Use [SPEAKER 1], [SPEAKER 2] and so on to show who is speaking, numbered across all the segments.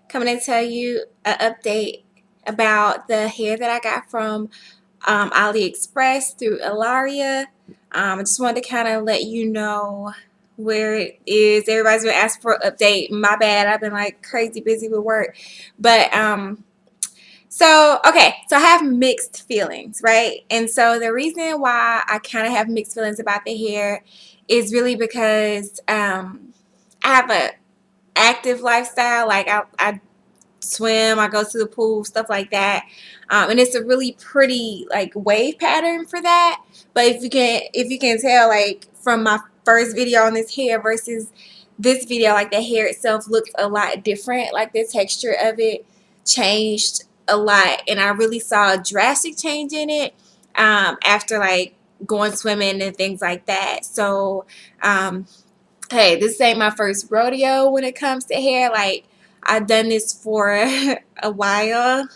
[SPEAKER 1] coming to tell you an update about the hair that I got from AliExpress through Ilaria. I just wanted to kind of let you know where it is. Everybody's been asking for an update. My bad. I've been like crazy busy with work. But so I have mixed feelings, right? And so the reason why I kind of have mixed feelings about the hair is really because I have a active lifestyle. Like I swim, I go to the pool, stuff like that. And it's a really pretty like wave pattern for that. But if you can tell, like from my first video on this hair versus this video, like the hair itself looks a lot different. Like the texture of it changed a lot, and I really saw a drastic change in it after like going swimming and things like that. So um, hey, this ain't my first rodeo when it comes to hair. Like, I've done this for a while,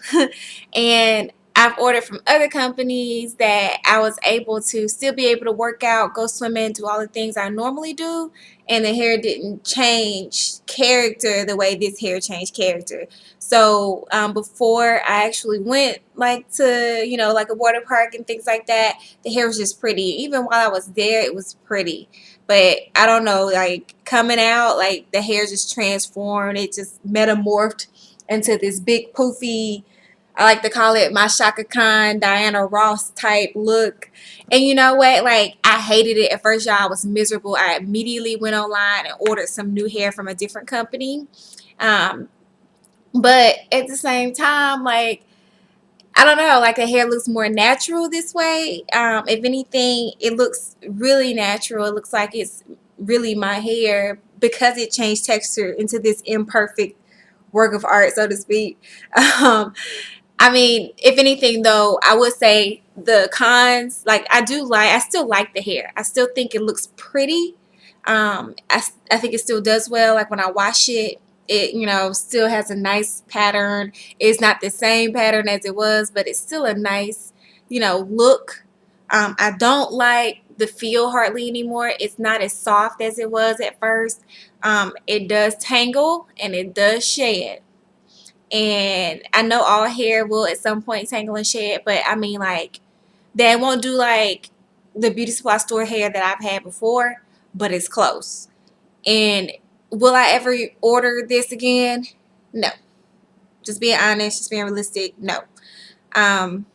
[SPEAKER 1] and I've ordered from other companies that I was able to still be able to work out, go swimming, do all the things I normally do, and the hair didn't change character the way this hair changed character. So before I actually went like to like a water park and things like that, the hair was just pretty. Even while I was there, it was pretty. But I don't know, like coming out, like the hair just transformed. It just metamorphed into this big poofy, I like to call it my Shaka Khan, Diana Ross type look. And you know what? Like, I hated it at first, y'all. I was miserable. I immediately went online and ordered some new hair from a different company. Um, but at the same time, like, I don't know, like the hair looks more natural this way. If anything, it looks really natural. It looks like it's really my hair because it changed texture into this imperfect work of art, so to speak. Um, I mean, if anything, though, I would say the cons, like I still like the hair. I still think it looks pretty. I think it still does well. Like when I wash it, it still has a nice pattern. It's not the same pattern as it was, but it's still a nice look. I don't like the feel hardly anymore. It's not as soft as it was at first. It does tangle and it does shed. And I know all hair will at some point tangle and shed, but I mean, like, they won't do like the beauty supply store hair that I've had before, but it's close. And will I ever order this again? No. Just being honest, just being realistic, no. Um,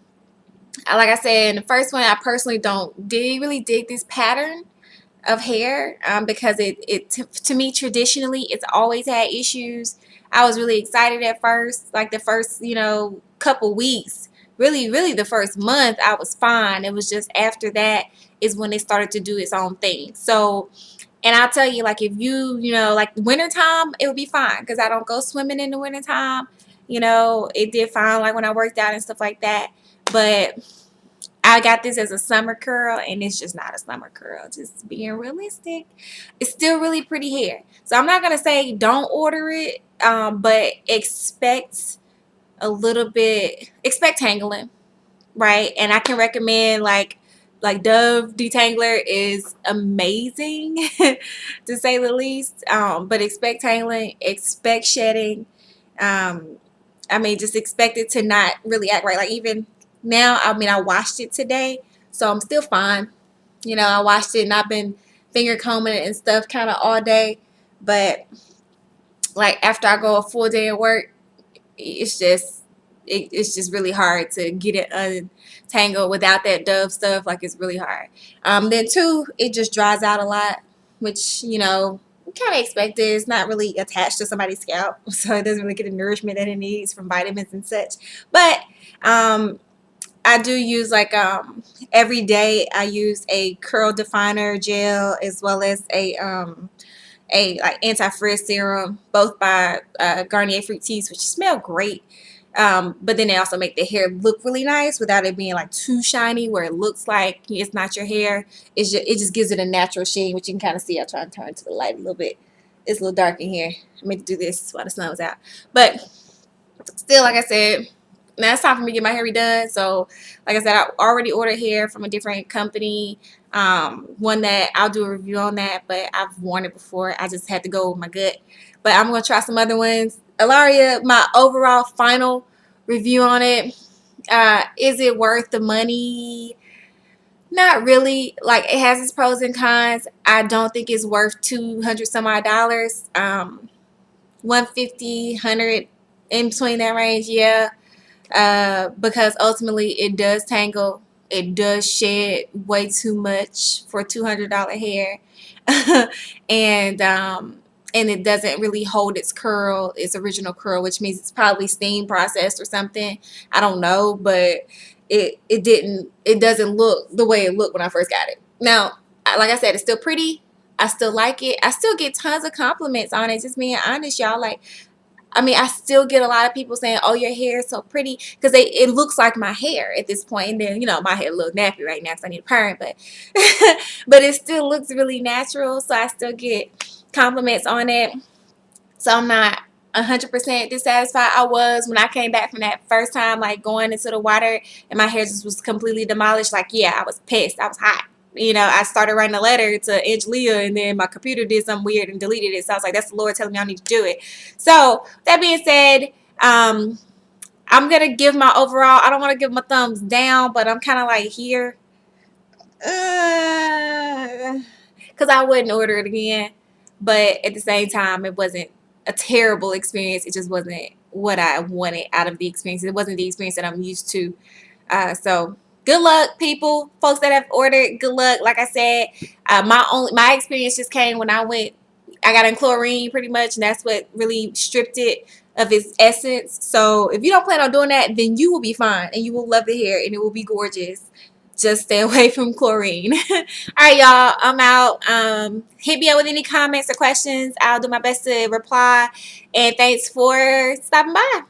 [SPEAKER 1] like I said in the first one, I personally don't really dig this pattern of hair because to me traditionally it's always had issues. I was really excited at first, like the first couple weeks, really the first month I was fine. It was just after that is when it started to do its own thing. So, and I'll tell you, like if like wintertime, it would be fine because I don't go swimming in the wintertime. It did fine like when I worked out and stuff like that. But I got this as a summer curl, and it's just not a summer curl. Just being realistic, it's still really pretty hair. So I'm not gonna say don't order it, but expect tangling, right? And I can recommend like Dove Detangler is amazing to say the least. But expect tangling, expect shedding. Um, I mean, just expect it to not really act right. Like even now, I mean, I washed it today, so I'm still fine. I washed it and I've been finger combing it and stuff kind of all day. But like after I go a full day of work, it's just really hard to get it untangled without that Dove stuff. Like it's really hard. Then two, it just dries out a lot, which kind of expected. It's not really attached to somebody's scalp, so it doesn't really get the nourishment that it needs from vitamins and such. But I do use like every day I use a curl definer gel as well as a like anti-frizz serum, both by Garnier Fructis, which smell great. But then they also make the hair look really nice without it being like too shiny where it looks like it's not your hair. It just gives it a natural sheen, which you can kind of see. I'll try and turn to the light a little bit. It's a little dark in here. I meant to do this while the sun was out. But still, like I said, now it's time for me to get my hair redone. So, like I said, I already ordered hair from a different company. One that I'll do a review on that, but I've worn it before. I just had to go with my gut. But I'm gonna try some other ones. Ilaria, my overall final review on it, is it worth the money? Not really. Like, it has its pros and cons. I don't think it's worth 200 some odd dollars. 150, 100, in between that range, yeah. Because ultimately it does tangle. It does shed way too much for $200 hair. and and it doesn't really hold its curl, its original curl, which means it's probably steam processed or something. I don't know, but it doesn't look the way it looked when I first got it. Now, like I said, it's still pretty. I still like it. I still get tons of compliments on it. Just being honest, y'all. Like, I mean, I still get a lot of people saying, "Oh, your hair is so pretty," because it looks like my hair at this point. And then, my hair a little nappy right now because I need a perm, but but it still looks really natural. So I still get compliments on it. So I'm not 100% dissatisfied. I was when I came back from that first time, like going into the water, and my hair just was completely demolished. Like, yeah, I was pissed. I was hot. I started writing a letter to Angelia, and then my computer did something weird and deleted it. So I was like, that's the Lord telling me I need to do it. So that being said, I'm gonna give my overall. I don't want to give my thumbs down, but I'm kind of like here, because I wouldn't order it again. But at the same time, it wasn't a terrible experience. It just wasn't what I wanted out of the experience. It wasn't the experience that I'm used to. So good luck, people, folks that have ordered. Good luck. Like I said, my experience just came when I went. I got in chlorine pretty much, and that's what really stripped it of its essence. So if you don't plan on doing that, then you will be fine, and you will love the hair, and it will be gorgeous. Just stay away from chlorine. All right, y'all. I'm out. Hit me up with any comments or questions. I'll do my best to reply. And thanks for stopping by.